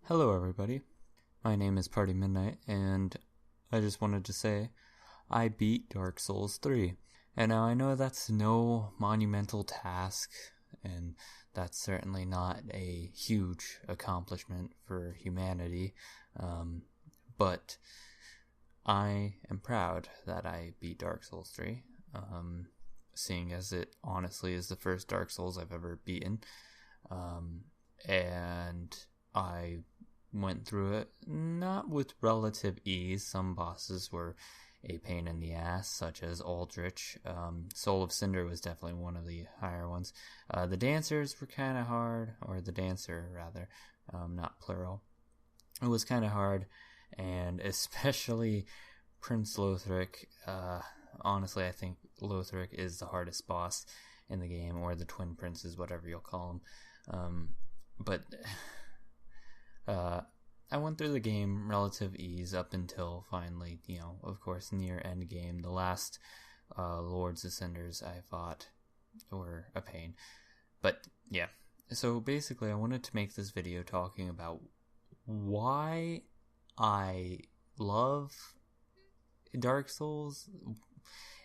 Hello, everybody. My name is Party Midnight, and I just wanted to say I beat Dark Souls 3. And now I know that's no monumental task, and that's certainly not a huge accomplishment for humanity, but I am proud that I beat Dark Souls 3, seeing as it honestly is the first Dark Souls I've ever beaten. And I went through it not with relative ease. Some bosses were a pain in the ass, such as Aldrich. Soul of Cinder was definitely one of the higher ones. The dancers were kind of hard, or the dancer rather, not plural. It was kind of hard, and especially Prince Lothric. Honestly, I think Lothric is the hardest boss in the game, or the Twin Princes, whatever you'll call them. But I went through the game relative ease up until finally, of course, near end game. The last Lords Ascenders I fought were a pain. But yeah, so basically I wanted to make this video talking about why I love Dark Souls.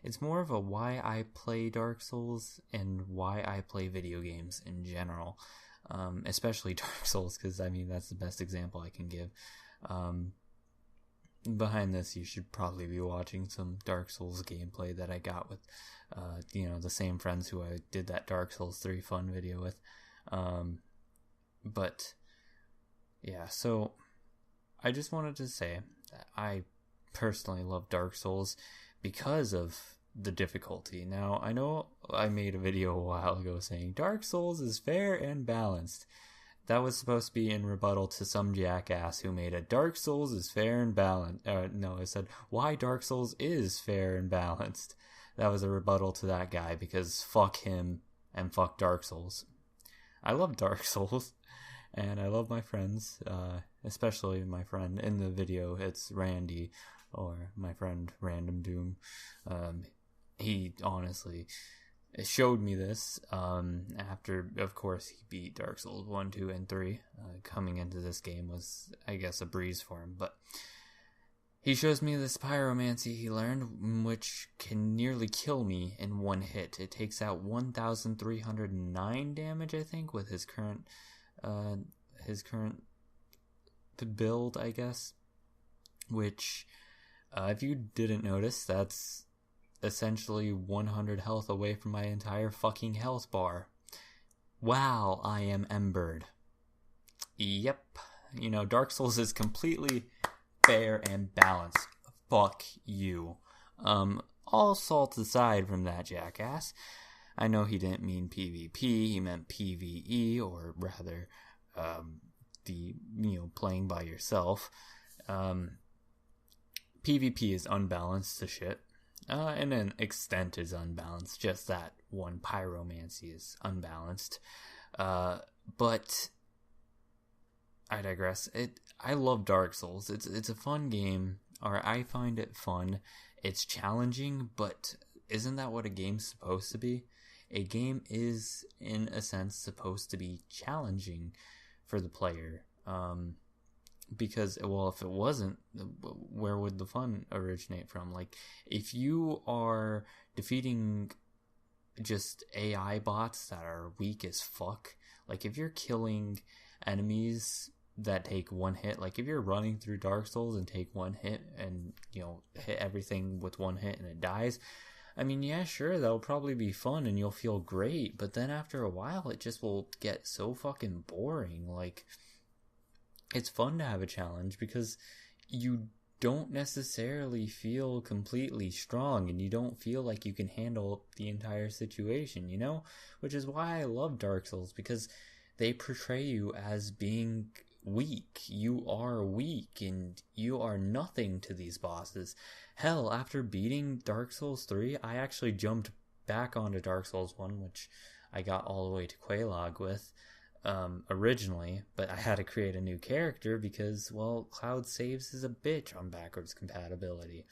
It's more of a why I play Dark Souls and why I play video games in general. Especially Dark Souls, because that's the best example I can give. Behind this, you should probably be watching some Dark Souls gameplay that I got with, the same friends who I did that Dark Souls 3 fun video with. But yeah, so I just wanted to say that I personally love Dark Souls because of the difficulty. Now, I know I made a video a while ago saying Dark Souls is fair and balanced. That was supposed to be in rebuttal to some jackass who made a Dark Souls is fair and balanced. No, I said why Dark Souls is fair and balanced. That was a rebuttal to that guy because fuck him and fuck Dark Souls. I love Dark Souls and I love my friends, especially my friend in the video. It's Randy, or my friend Random Doom. He honestly showed me this after, of course, he beat Dark Souls 1, 2, and 3. Coming into this game was, I guess, a breeze for him. But he shows me this pyromancy he learned, which can nearly kill me in one hit. It takes out 1,309 damage, I think, with his current build, I guess. Which, if you didn't notice, that's essentially 100 health away from my entire fucking health bar. Wow, I am embered. Yep. Dark Souls is completely fair and balanced. Fuck you. All salt aside from that jackass. I know he didn't mean PvP, he meant PvE, or rather, playing by yourself. PvP is unbalanced to shit. And an extent is unbalanced. Just that one pyromancy is unbalanced. But I digress. I love Dark Souls. It's a fun game, or I find it fun. It's challenging, but isn't that what a game's supposed to be? A game is, in a sense, supposed to be challenging for the player. Because, well, if it wasn't, where would the fun originate from? Like, if you are defeating just AI bots that are weak as fuck, like, if you're killing enemies that take one hit, like, if you're running through Dark Souls and take one hit and, hit everything with one hit and it dies, yeah, sure, that'll probably be fun and you'll feel great, but then after a while, it just will get so fucking boring. Like, it's fun to have a challenge because you don't necessarily feel completely strong and you don't feel like you can handle the entire situation, Which is why I love Dark Souls, because they portray you as being weak. You are weak and you are nothing to these bosses. Hell, after beating Dark Souls 3, I actually jumped back onto Dark Souls 1, which I got all the way to Quelaag with. Originally, but I had to create a new character because, well, Cloud Saves is a bitch on backwards compatibility.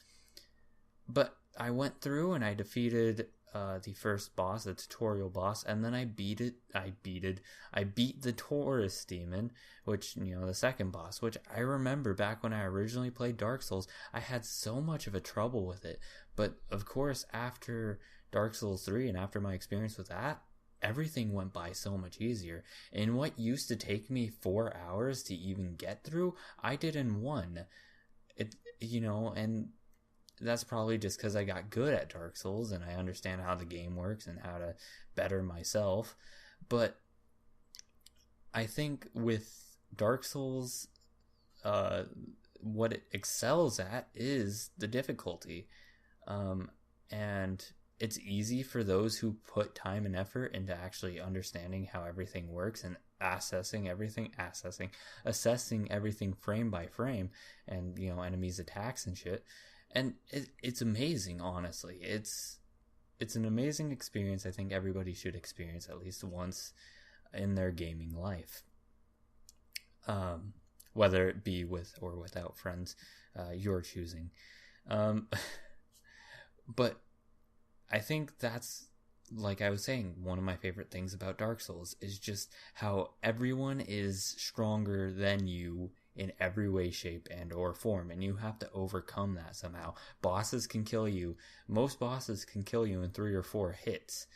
But I went through and I defeated the first boss, the tutorial boss, and then I beat the Taurus demon, which, the second boss, which I remember back when I originally played Dark Souls, I had so much of a trouble with it. But of course, after Dark Souls 3 and after my experience with that, everything went by so much easier. And what used to take me 4 hours to even get through, I did in one. And that's probably just because I got good at Dark Souls and I understand how the game works and how to better myself. But I think with Dark Souls, what it excels at is the difficulty. And it's easy for those who put time and effort into actually understanding how everything works and assessing everything frame by frame, and enemies' attacks and shit. And it's amazing, honestly. It's an amazing experience. I think everybody should experience at least once in their gaming life, whether it be with or without friends, your choosing. But I think that's, like I was saying, one of my favorite things about Dark Souls is just how everyone is stronger than you in every way, shape, and or form, and you have to overcome that somehow. Bosses can kill you. Most bosses can kill you in 3 or 4 hits,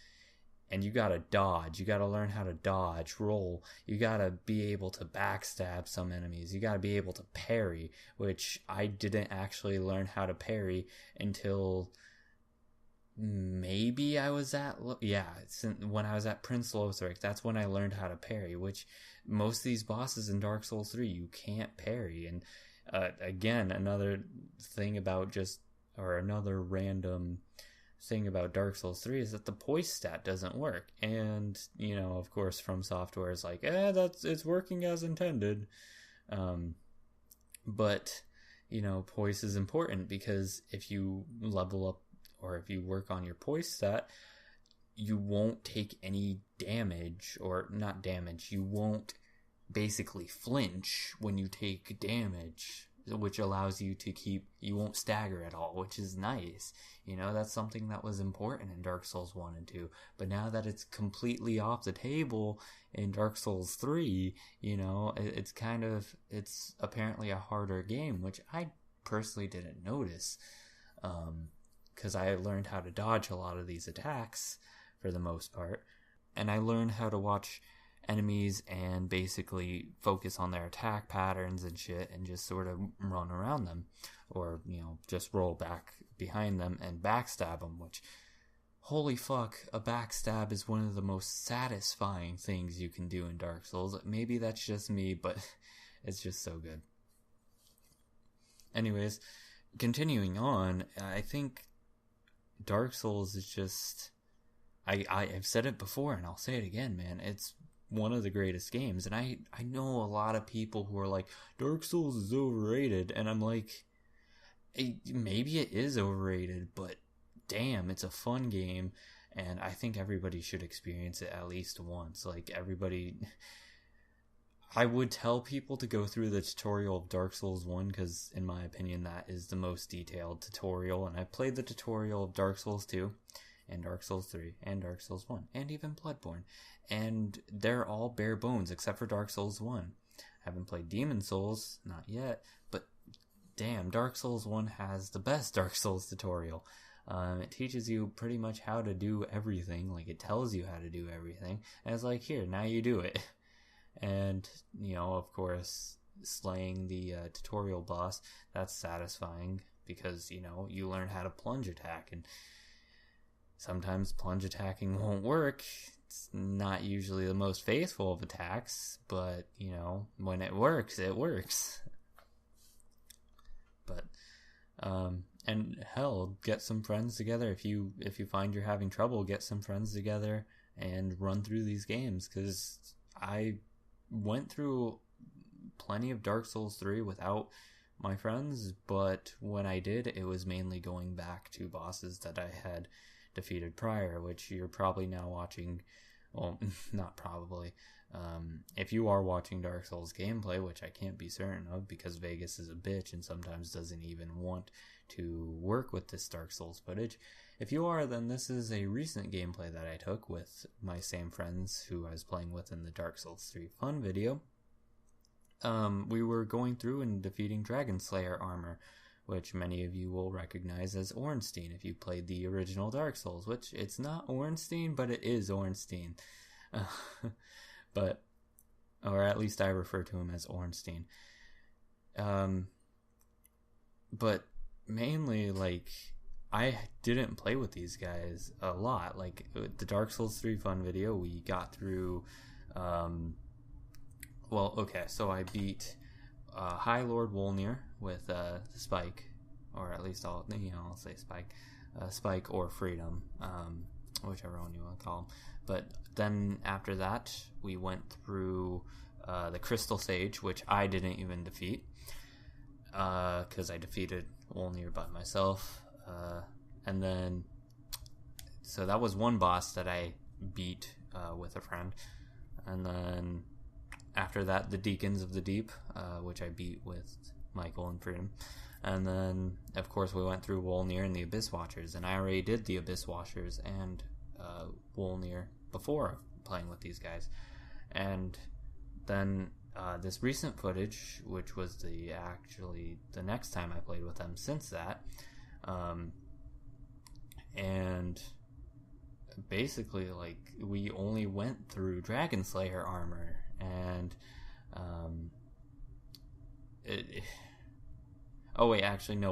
and you gotta dodge. You gotta learn how to dodge, roll. You gotta be able to backstab some enemies. You gotta be able to parry, which I didn't actually learn how to parry until maybe I was when I was at Prince Lothric. That's when I learned how to parry, which most of these bosses in Dark Souls 3 you can't parry. And again, another random thing about Dark Souls 3 is that the poise stat doesn't work. And of course, From Software is like, it's working as intended. But poise is important, because if you level up or if you work on your poise stat, you won't take any damage, or not damage, you won't basically flinch when you take damage, which allows you you won't stagger at all, which is nice. That's something that was important in Dark Souls 1 and 2, but now that it's completely off the table in Dark Souls 3, it's apparently a harder game, which I personally didn't notice. Because I learned how to dodge a lot of these attacks for the most part. And I learned how to watch enemies and basically focus on their attack patterns and shit and just sort of run around them. Or, just roll back behind them and backstab them, which, holy fuck, a backstab is one of the most satisfying things you can do in Dark Souls. Maybe that's just me, but it's just so good. Anyways, continuing on, I think Dark Souls is just, I've said it before and I'll say it again, man. It's one of the greatest games. And I know a lot of people who are like, Dark Souls is overrated. And I'm like, maybe it is overrated, but damn, it's a fun game. And I think everybody should experience it at least once. Like, I would tell people to go through the tutorial of Dark Souls 1, because in my opinion that is the most detailed tutorial, and I played the tutorial of Dark Souls 2 and Dark Souls 3 and Dark Souls 1 and even Bloodborne, and they're all bare bones except for Dark Souls 1. I haven't played Demon Souls, not yet, but damn, Dark Souls 1 has the best Dark Souls tutorial. It teaches you pretty much how to do everything, like it tells you how to do everything, and it's like, here, now you do it. And, of course, slaying the tutorial boss, that's satisfying because, you learn how to plunge attack. And sometimes plunge attacking won't work. It's not usually the most faithful of attacks, but, when it works, it works. But, and hell, get some friends together. If you find you're having trouble, get some friends together and run through these games, because I went through plenty of Dark Souls 3 without my friends, but when I did, it was mainly going back to bosses that I had defeated prior, which you're probably now watching. Well, not probably. If you are watching Dark Souls gameplay, which I can't be certain of because Vegas is a bitch and sometimes doesn't even want to work with this Dark Souls footage, If you are, then this is a recent gameplay that I took with my same friends who I was playing with in the Dark Souls 3 fun video. We were going through and defeating Dragon Slayer armor, which many of you will recognize as Ornstein if you played the original Dark Souls, which it's not Ornstein, but it is Ornstein. But, or at least I refer to him as Ornstein. But mainly, like, I didn't play with these guys a lot. Like, the Dark Souls 3 fun video, we got through, so I beat High Lord Wolnir with Spike, or at least I'll say Spike. Spike or Freedom, whichever one you want to call him. But then after that, we went through the Crystal Sage, which I didn't even defeat, because I defeated Wolnir by myself. And then, so that was one boss that I beat with a friend. And then after that, the Deacons of the Deep, which I beat with Michael and Freedom. And then, of course, we went through Wolnir and the Abyss Watchers, and I already did the Abyss Watchers and Wolnir before playing with these guys. And then this recent footage, which was the next time I played with them since that, and basically, like, we only went through Dragon Slayer armor, and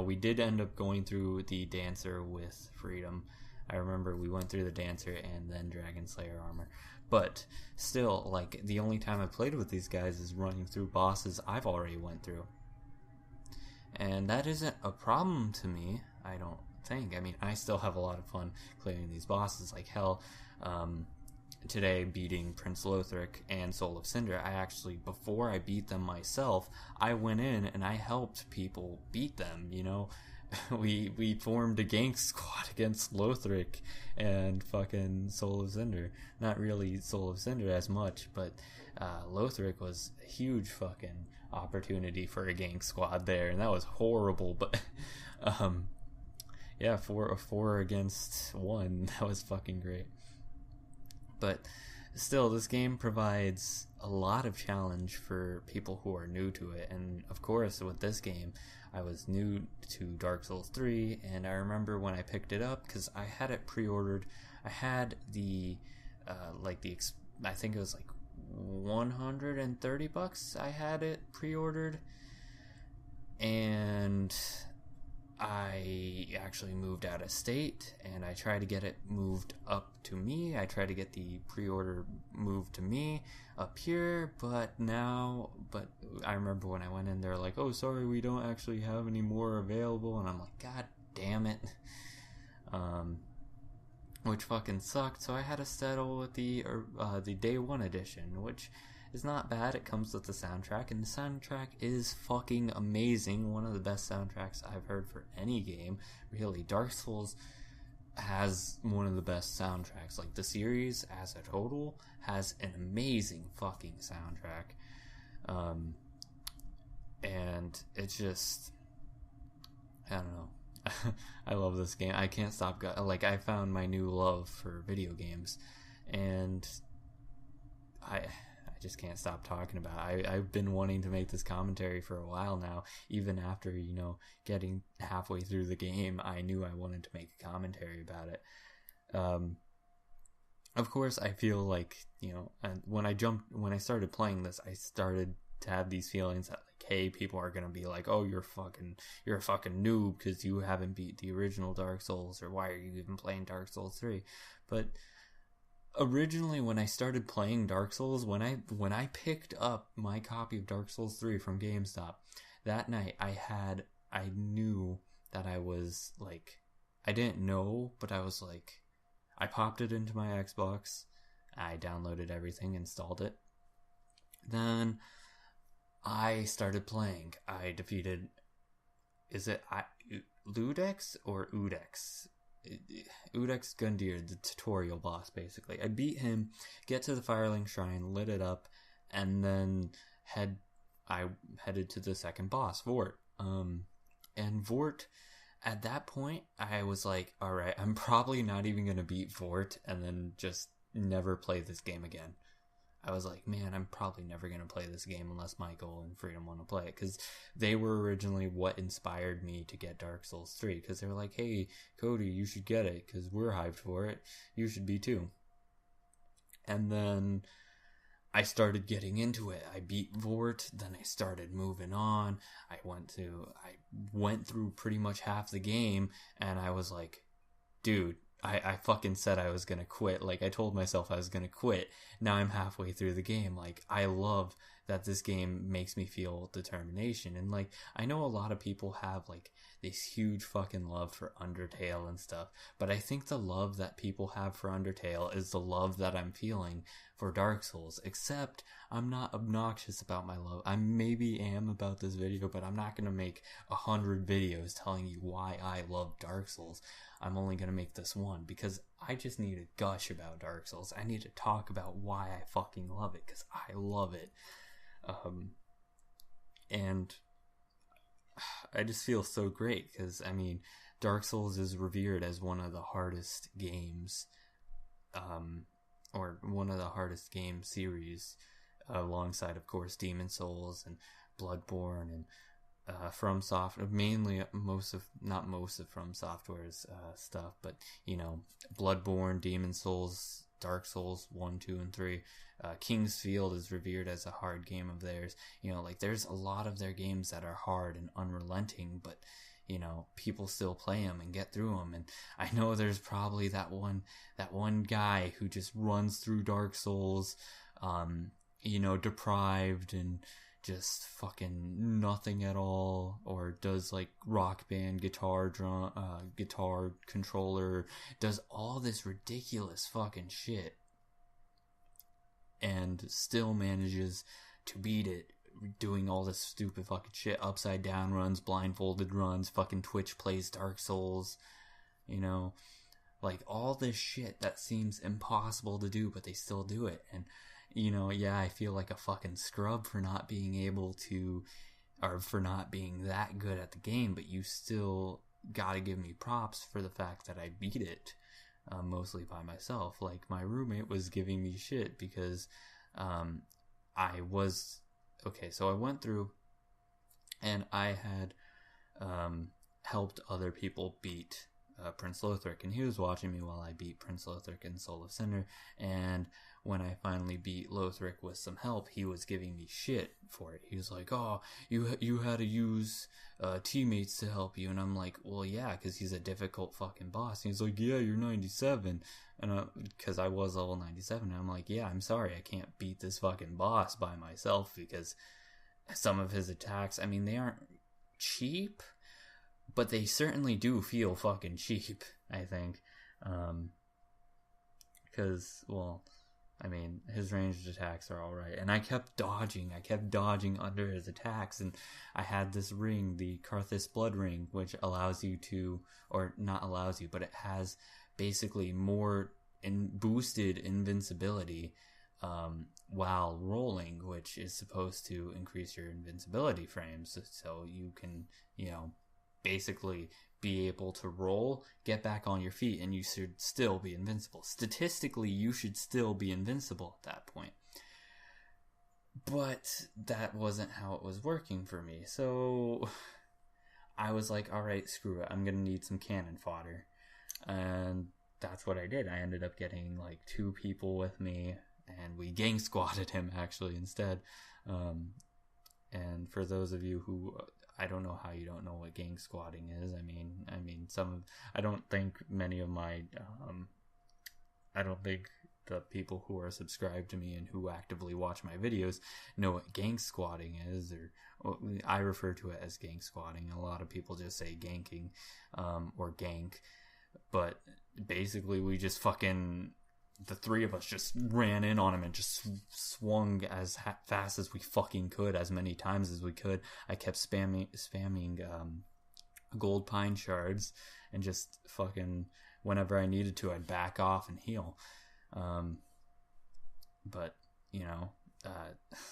we did end up going through the Dancer with Freedom. I remember we went through the Dancer and then Dragon Slayer armor. But still, like, the only time I played with these guys is running through bosses I've already went through. And that isn't a problem to me, I don't think. I mean, I still have a lot of fun clearing these bosses. Like, hell, today beating Prince Lothric and Soul of Cinder, I actually, before I beat them myself, I went in and I helped people beat them, you know? We formed a gank squad against Lothric and fucking Soul of Cinder. Not really Soul of Cinder as much, but Lothric was a huge fucking opportunity for a gank squad there, and that was horrible. But yeah, 4 against 1, that was fucking great. But still, this game provides a lot of challenge for people who are new to it. And of course, with this game, I was new to Dark Souls 3, and I remember when I picked it up, because I had it pre-ordered. I had I think it was like $130 I had it pre-ordered, and I actually moved out of state, and I tried to get it moved up to me. I tried to get the pre-order moved to me up here, but I remember when I went in, they're like, oh, sorry, we don't actually have any more available, and I'm like, god damn it. Which fucking sucked, so I had to settle with the Day 1 edition, which is not bad. It comes with the soundtrack, and the soundtrack is fucking amazing. One of the best soundtracks I've heard for any game. Really, Dark Souls has one of the best soundtracks. Like, the series as a total has an amazing fucking soundtrack. And it's just, I don't know. I love this game. I can't stop. Like, I found my new love for video games, and I just can't stop talking about it. I've been wanting to make this commentary for a while now. Even after, getting halfway through the game, I knew I wanted to make a commentary about it. Of course, I feel like, when I started playing this, I started to have these feelings that, like, hey, people are gonna be like, oh, you're a fucking noob because you haven't beat the original Dark Souls, or why are you even playing Dark Souls 3? But originally, when I started playing Dark Souls, when I picked up my copy of Dark Souls 3 from GameStop, that night I knew that I was like, I didn't know, but I was like, I popped it into my Xbox, I downloaded everything, installed it, then I started playing. I defeated, is it Ludex or Udex? Udex Gundyr, the tutorial boss, basically. I beat him, get to the Firelink Shrine, lit it up, and then I headed to the second boss, Vort. And Vort, at that point, I was like, all right, I'm probably not even going to beat Vort and then just never play this game again. I was like, man, I'm probably never going to play this game unless Michael and Freedom want to play it. Because they were originally what inspired me to get Dark Souls 3. Because they were like, hey, Cody, you should get it. Because we're hyped for it. You should be too. And then I started getting into it. I beat Vort. Then I started moving on. I went through pretty much half the game. And I was like, dude, I fucking said I was gonna quit. Like, I told myself I was gonna quit. Now I'm halfway through the game. Like, I love that this game makes me feel determination. And, like, I know a lot of people have, like, this huge fucking love for Undertale and stuff. But I think the love that people have for Undertale is the love that I'm feeling for Dark Souls. Except, I'm not obnoxious about my love. I maybe am about this video, but I'm not gonna make 100 videos telling you why I love Dark Souls. I'm only going to make this one because I just need to gush about Dark Souls. I need to talk about why I fucking love it because I love it. And I just feel so great because, I mean, Dark Souls is revered as one of the hardest games, or one of the hardest game series, alongside, of course, Demon Souls and Bloodborne and From Software, mainly not most of From Software's stuff, but, you know, Bloodborne, Demon Souls, Dark Souls 1, 2, and 3. King's Field is revered as a hard game of theirs. You know, like, there's a lot of their games that are hard and unrelenting, but, you know, people still play them and get through them. And I know there's probably that one guy who just runs through Dark Souls, you know, deprived and just fucking nothing at all, or does like Rock Band guitar controller, does all this ridiculous fucking shit and still manages to beat it, doing all this stupid fucking shit, upside down runs, blindfolded runs, fucking Twitch plays Dark Souls, you know, like all this shit that seems impossible to do, but they still do it. And you know, yeah, I feel like a fucking scrub for not being able to, or for not being that good at the game, but you still gotta give me props for the fact that I beat it, mostly by myself. Like, my roommate was giving me shit because, so I went through and I had, helped other people beat Prince Lothric, and he was watching me while I beat Prince Lothric in Soul of Cinder. And when I finally beat Lothric with some help, he was giving me shit for it. He was like, "Oh, you had to use teammates to help you," and I'm like, "Well, yeah, because he's a difficult fucking boss." And he's like, "Yeah, you're 97," and because I was level 97, and I'm like, "Yeah, I'm sorry, I can't beat this fucking boss by myself because some of his attacks, I mean, they aren't cheap." But they certainly do feel fucking cheap, I think. Because, well, I mean, his ranged attacks are alright. And I kept dodging under his attacks. And I had this ring, the Karthus Blood Ring, which allows you to, or not allows you, but it has basically more boosted invincibility while rolling, which is supposed to increase your invincibility frames. So you can, you know, basically be able to roll, get back on your feet, and you should still be invincible. Statistically, you should still be invincible at that point. But that wasn't how it was working for me. So I was like, alright, screw it. I'm going to need some cannon fodder. And that's what I did. I ended up getting like 2 people with me, and we gang squatted him actually instead. And for those of you who, I don't know how you don't know what gang squatting is. I mean, I don't think many of my, I don't think the people who are subscribed to me and who actively watch my videos know what gang squatting is, or I refer to it as gang squatting. A lot of people just say ganking, or gank, but basically we just fucking, the 3 of us just ran in on him and just swung as fast as we fucking could, as many times as we could. I kept spamming gold pine shards, and just fucking, whenever I needed to, I'd back off and heal. But, you know,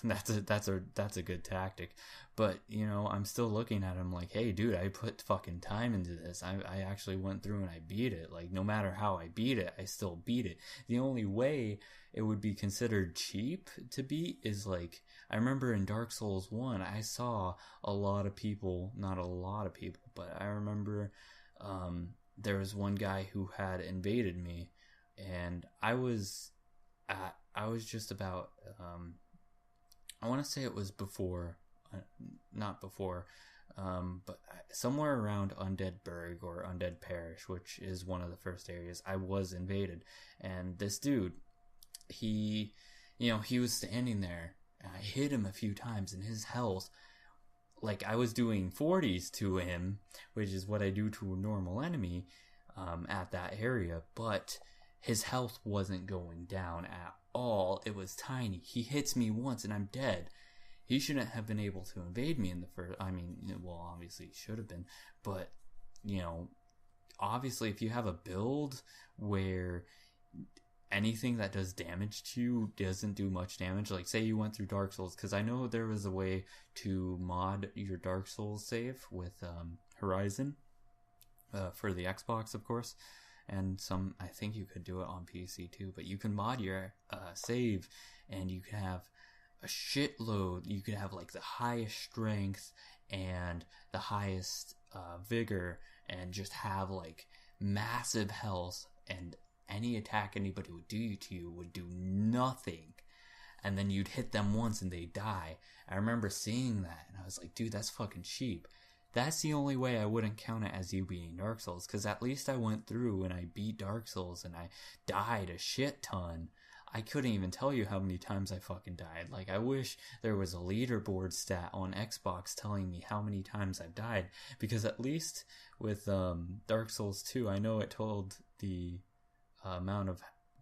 that's a good tactic. But I'm still looking at him like, hey dude, I put fucking time into this. I actually went through and I beat it. Like, no matter how I beat it, I still beat it. The only way it would be considered cheap to beat is like, I remember in Dark Souls 1 I saw a lot of people, not a lot of people, but I remember there was one guy who had invaded me, and I was just about, I want to say it was before, not before, but somewhere around Undead Burg or Undead Parish, which is one of the first areas. I was invaded, and this dude, he was standing there, and I hit him a few times, and his health, like, I was doing 40s to him, which is what I do to a normal enemy at that area, but his health wasn't going down at all. It was tiny. He hits me once and I'm dead. He shouldn't have been able to invade me in the first... I mean, well, obviously he should have been, but, obviously if you have a build where anything that does damage to you doesn't do much damage, like say you went through Dark Souls, because I know there was a way to mod your Dark Souls save with Horizon for the Xbox, of course, and I think you could do it on PC too, but you can mod your save, and you can have a shitload. You could have like the highest strength and the highest vigor, and just have like massive health, and any attack anybody would do to you would do nothing, and then you'd hit them once and they die. I remember seeing that, and I was like, dude, that's fucking cheap. That's the only way I wouldn't count it as you beating Dark Souls, because at least I went through and I beat Dark Souls and I died a shit ton. I couldn't even tell you how many times I fucking died. Like, I wish there was a leaderboard stat on Xbox telling me how many times I've died, because at least with Dark Souls 2, I know it told the amount of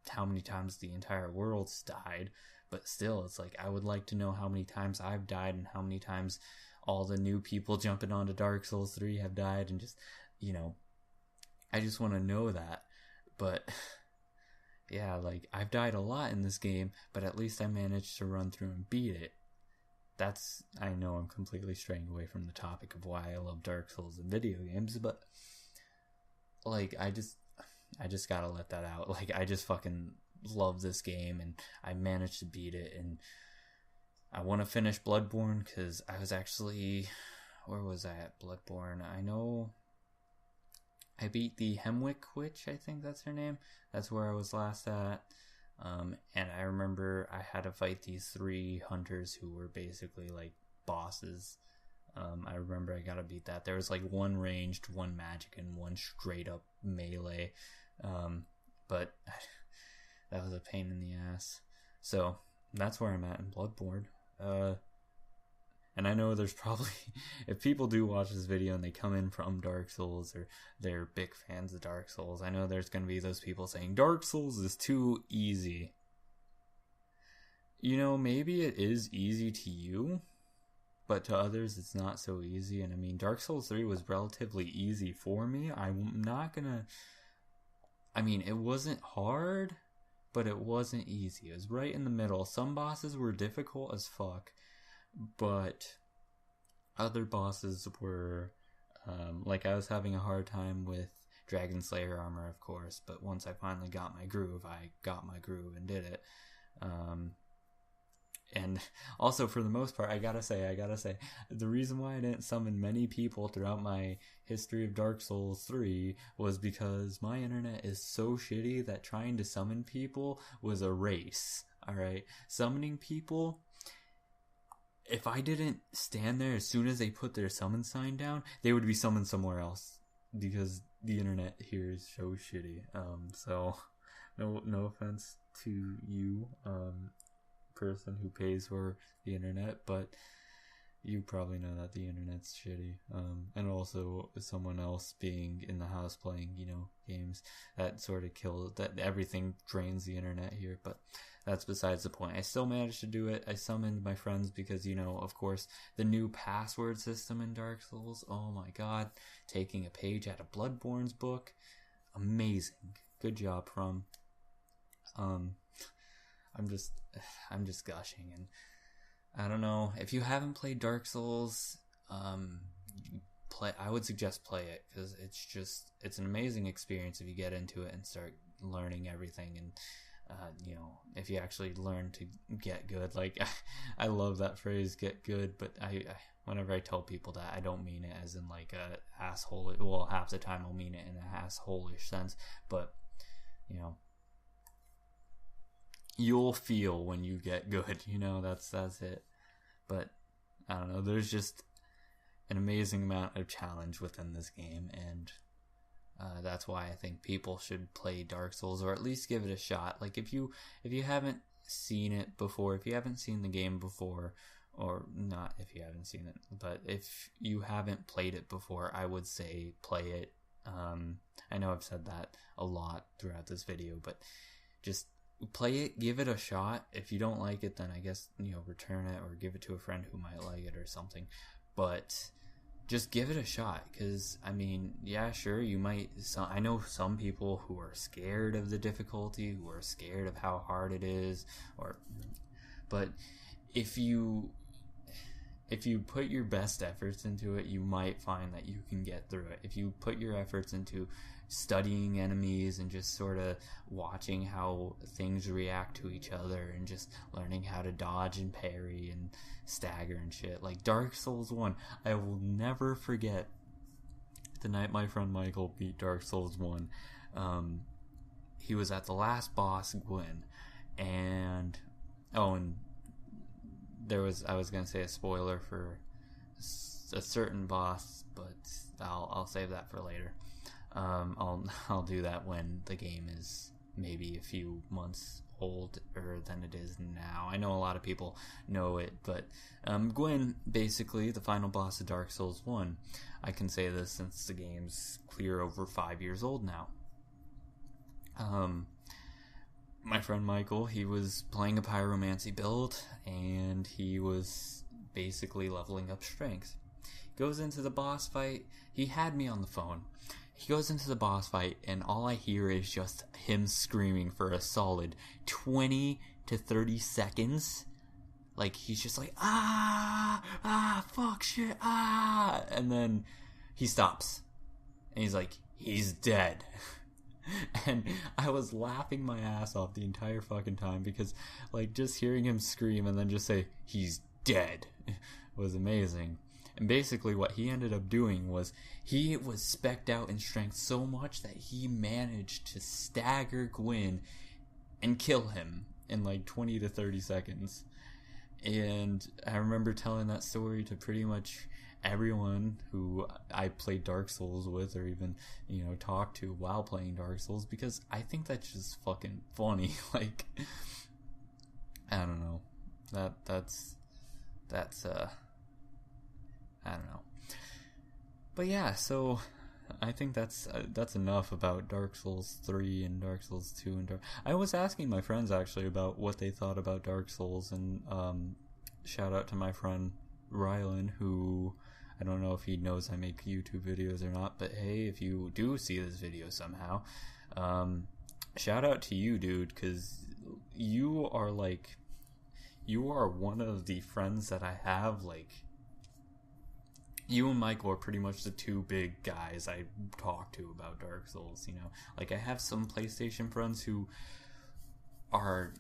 how many times the entire world's died, but still, it's like, I would like to know how many times I've died and how many times all the new people jumping onto Dark Souls 3 have died, and just, I just want to know that. But yeah, like, I've died a lot in this game, but at least I managed to run through and beat it. I know I'm completely straying away from the topic of why I love Dark Souls and video games, but like, I just gotta let that out. Like, I just fucking love this game, and I managed to beat it, and I want to finish Bloodborne, because I was actually... Where was I at Bloodborne? I know I beat the Hemwick Witch, I think that's her name. That's where I was last at. And I remember I had to fight these 3 hunters who were basically like bosses. I remember I gotta beat that. There was like 1 ranged, 1 magic, and 1 straight up melee. But that was a pain in the ass. So that's where I'm at in Bloodborne. And I know there's probably, if people do watch this video and they come in from Dark Souls, or they're big fans of Dark Souls, I know there's going to be those people saying Dark Souls is too easy. Maybe it is easy to you, but to others it's not so easy. And I mean, Dark Souls 3 was relatively easy for me. I'm not gonna... I mean, it wasn't hard, but it wasn't easy. It was right in the middle. Some bosses were difficult as fuck, but other bosses were... like, I was having a hard time with Dragon Slayer armor, of course, but once I finally got my groove, I got my groove and did it. And also, for the most part, I gotta say, the reason why I didn't summon many people throughout my history of Dark Souls 3 was because my internet is so shitty that trying to summon people was a race, alright? Summoning people, if I didn't stand there as soon as they put their summon sign down, they would be summoned somewhere else, because the internet here is so shitty. So, no offense to you, person who pays for the internet, but you probably know that the internet's shitty. And also someone else being in the house playing, games, that sort of kills, that everything drains the internet here, but that's besides the point. I still managed to do it. I summoned my friends because, of course, the new password system in Dark Souls, oh my god, taking a page out of Bloodborne's book, amazing. Good job, From. I'm just I'm just gushing, and I don't know if you haven't played Dark Souls. I would suggest play it, because it's an amazing experience if you get into it and start learning everything, and if you actually learn to get good. Like, I love that phrase, get good, but I whenever I tell people that, I don't mean it as in like a asshole. Well, half the time I'll mean it in a asshole-ish sense, but you'll feel when you get good. That's it. But I don't know. There's just an amazing amount of challenge within this game, and that's why I think people should play Dark Souls, or at least give it a shot. Like, if you haven't seen it before, if you haven't seen the game before, or not if you haven't seen it, but if you haven't played it before, I would say play it. I know I've said that a lot throughout this video, but just play it, give it a shot. If you don't like it, then I guess, return it or give it to a friend who might like it or something. But just give it a shot, because, I mean, yeah, sure, you might... I know some people who are scared of the difficulty, who are scared of how hard it is, but if you put your best efforts into it, you might find that you can get through it. If you put your efforts into studying enemies and just sort of watching how things react to each other and just learning how to dodge and parry and stagger and shit. Like Dark Souls 1, I will never forget the night my friend Michael beat Dark Souls 1. He was at the last boss, Gwyn, and there was, I was gonna say a spoiler for a certain boss, but I'll save that for later. I'll do that when the game is maybe a few months older than it is now. I know a lot of people know it, but Gwyn, basically the final boss of Dark Souls 1. I can say this since the game's clear over 5 years old now. My friend Michael, he was playing a pyromancy build, and he was basically leveling up strength. Goes into the boss fight. He had me on the phone. He goes into the boss fight, and all I hear is just him screaming for a solid 20 to 30 seconds. Like, he's just like, fuck, shit, and then he stops. And he's like, he's dead. And I was laughing my ass off the entire fucking time, because, like, just hearing him scream and then just say, he's dead, was amazing. And basically what he ended up doing was, he was specced out in strength so much that he managed to stagger Gwyn and kill him in like 20 to 30 seconds. And I remember telling that story to pretty much everyone who I played Dark Souls with, or even, talked to while playing Dark Souls, because I think that's just fucking funny. Like, I don't know. That's I don't know. But yeah, so I think that's enough about Dark Souls 3 and Dark Souls 2 and I was asking my friends actually about what they thought about Dark Souls, and shout out to my friend Rylan, who, I don't know if he knows I make YouTube videos or not, but hey, if you do see this video somehow, shout out to you, dude, because you are one of the friends that I have. Like, you and Michael are pretty much the two big guys I talk to about Dark Souls, Like, I have some PlayStation friends who are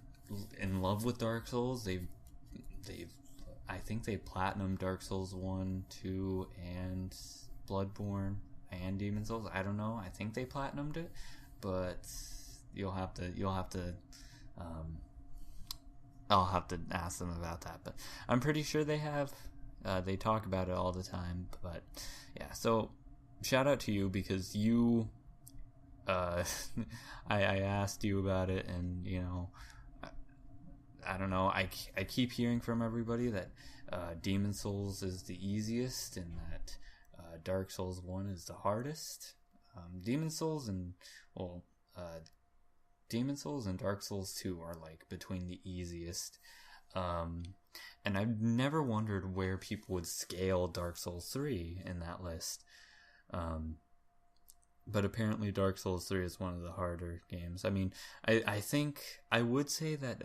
in love with Dark Souls. I think they platinumed Dark Souls 1, 2, and Bloodborne, and Demon Souls. I don't know. I think they platinumed it, but you'll have to I'll have to ask them about that. But I'm pretty sure they have. They talk about it all the time. But yeah, so shout out to you, because you, I asked you about it, and I don't know. I keep hearing from everybody that Demon Souls is the easiest, and that Dark Souls 1 is the hardest. Demon Souls and Dark Souls 2 are like between the easiest. And I've never wondered where people would scale Dark Souls 3 in that list. But apparently Dark Souls 3 is one of the harder games. I mean, I think I would say that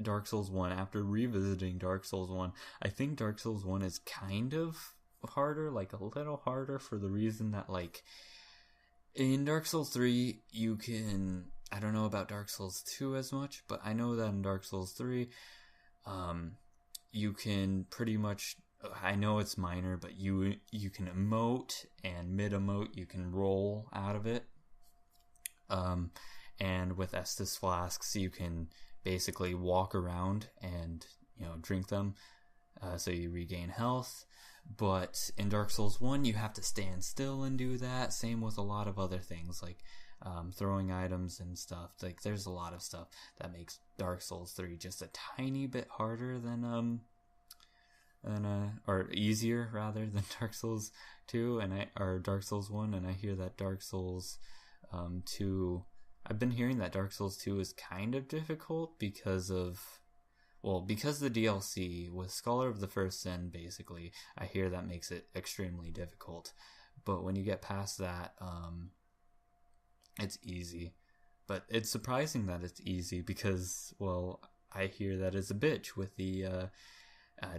Dark Souls 1, after revisiting Dark Souls 1, I think Dark Souls 1 is kind of harder, like a little harder, for the reason that, like, in Dark Souls 3, you can... I don't know about Dark Souls 2 as much, but I know that in Dark Souls 3, you can pretty much... I know it's minor, but you can emote and mid-emote. You can roll out of it. And with Estus flasks, you can basically walk around and, drink them, so you regain health. But in Dark Souls 1, you have to stand still and do that. Same with a lot of other things, like throwing items and stuff. Like, there's a lot of stuff that makes Dark Souls 3 just a tiny bit harder than or easier rather than Dark Souls 2 or Dark Souls 1. And I hear that Dark Souls 2, I've been hearing that Dark Souls 2 is kind of difficult because the DLC with Scholar of the First Sin, basically, I hear that makes it extremely difficult. But when you get past that, it's easy. But it's surprising that it's easy because, well, I hear that it's a bitch with the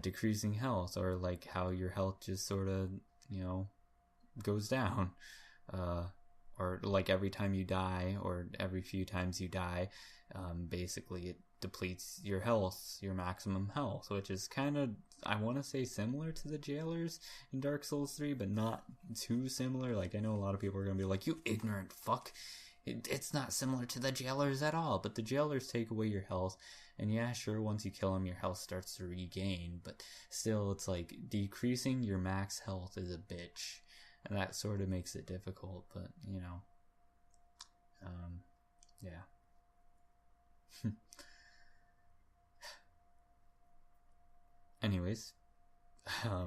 decreasing health, or like how your health just sort of, goes down. Or like every time you die, or every few times you die, basically it depletes your health, your maximum health, which is kind of, I want to say, similar to the jailers in Dark Souls 3, but not too similar. Like, I know a lot of people are going to be like, you ignorant fuck, it's not similar to the jailers at all. But the jailers take away your health, and yeah, sure, once you kill them, your health starts to regain, but still, it's like decreasing your max health is a bitch, and that sort of makes it difficult. But yeah. Anyways, I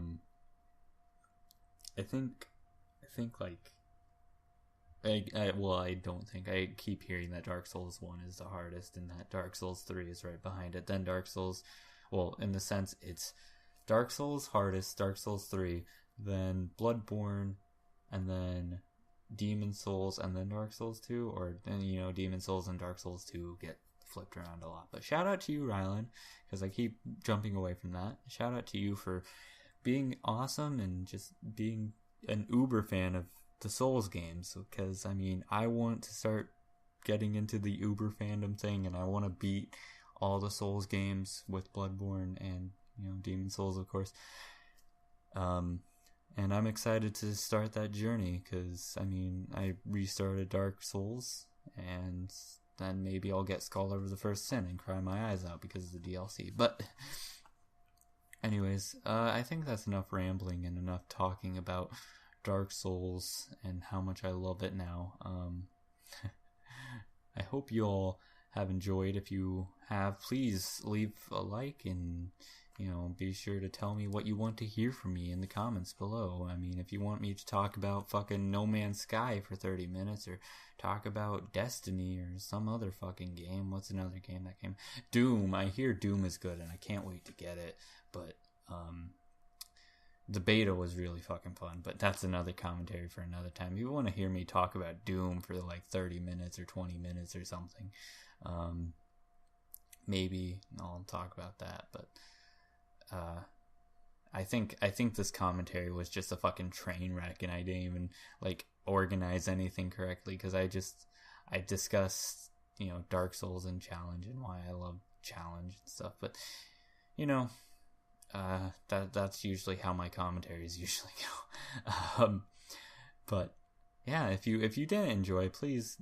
think like, I don't think, I keep hearing that Dark Souls 1 is the hardest and that Dark Souls 3 is right behind it. Then Dark Souls, well, in the sense, it's Dark Souls hardest, Dark Souls 3, then Bloodborne, and then Demon Souls, and then Dark Souls 2, or then, Demon Souls and Dark Souls 2 get flipped around a lot. But shout out to you, Rylan, because I keep jumping away from that. Shout out to you for being awesome and just being an uber fan of the Souls games, because I mean, I want to start getting into the uber fandom thing, and I want to beat all the Souls games with Bloodborne and Demon Souls, of course. And I'm excited to start that journey, because I mean, I restarted Dark Souls, and then maybe I'll get Scholar of the First Sin and cry my eyes out because of the DLC. But anyways, I think that's enough rambling and enough talking about Dark Souls and how much I love it now. I hope you all have enjoyed. If you have, please leave a like, and be sure to tell me what you want to hear from me in the comments below. I mean, if you want me to talk about fucking No Man's Sky for 30 minutes, or talk about Destiny or some other fucking game. What's another game that came? Doom. I hear Doom is good, and I can't wait to get it. But the beta was really fucking fun, but that's another commentary for another time. If you want to hear me talk about Doom for like 30 minutes or 20 minutes or something, maybe I'll talk about that. But I think this commentary was just a fucking train wreck, and I didn't even like organize anything correctly, because I discussed Dark Souls and challenge and why I love challenge and stuff. But that's usually how my commentaries usually go. But yeah, if you didn't enjoy, please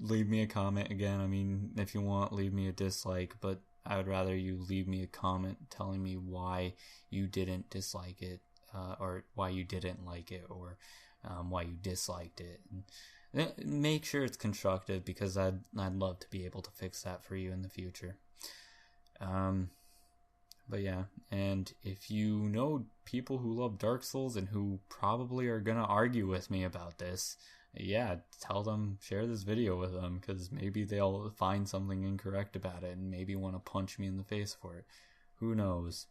leave me a comment again. I mean, if you want, leave me a dislike, but I would rather you leave me a comment telling me why you didn't dislike it, or why you didn't like it, or why you disliked it. And make sure it's constructive, because I'd love to be able to fix that for you in the future. But yeah, and if you know people who love Dark Souls and who probably are gonna argue with me about this, yeah, tell them, share this video with them, because maybe they'll find something incorrect about it and maybe want to punch me in the face for it. Who knows?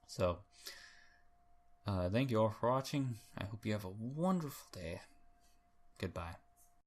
So, thank you all for watching. I hope you have a wonderful day. Goodbye.